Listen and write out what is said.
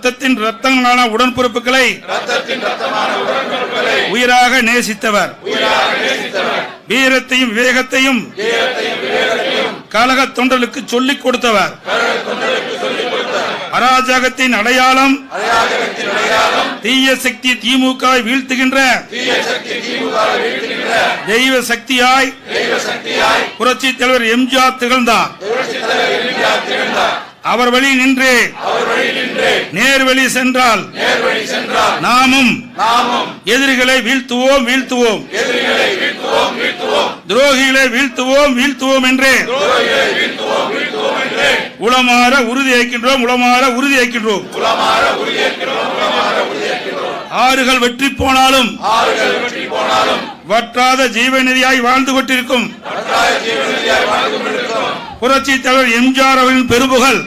ரத்தத்தின் ரத்தங்களான உடன்பிறப்புகளை உயிராக நேசித்தவர். வீரத்தையும் விவேகத்தையும் கழக தொண்டர்களுக்கு சொல்லிக் கொடுத்தவர். அராஜகத்தின் அடையாளம் தீய சக்தி திமுக வீழ்த்துகின்ற தெய்வ சக்தியாய் புரட்சி தலைவர் எம்ஜிஆர் திகழ்ந்தார். அவர் வழி நின்று நேர்வழி சென்றால் நாமும் எதிரிகளை வீழ்த்துவோம் வீழ்த்துவோம், துரோகிகளை வீழ்த்துவோம் வீழ்த்துவோம் என்று உளமாற உறுதியேற்கின்றோம் உளமாற உறுதியேற்கின்றோம். ஆறுகள் வெற்றி போனாலும் வற்றாத ஜீவநிதியாய் வாழ்ந்து கொண்டிருக்கும் புரட்சி தலைவர் எம்ஜிஆர் அவர்களின் பெரும்புகழ்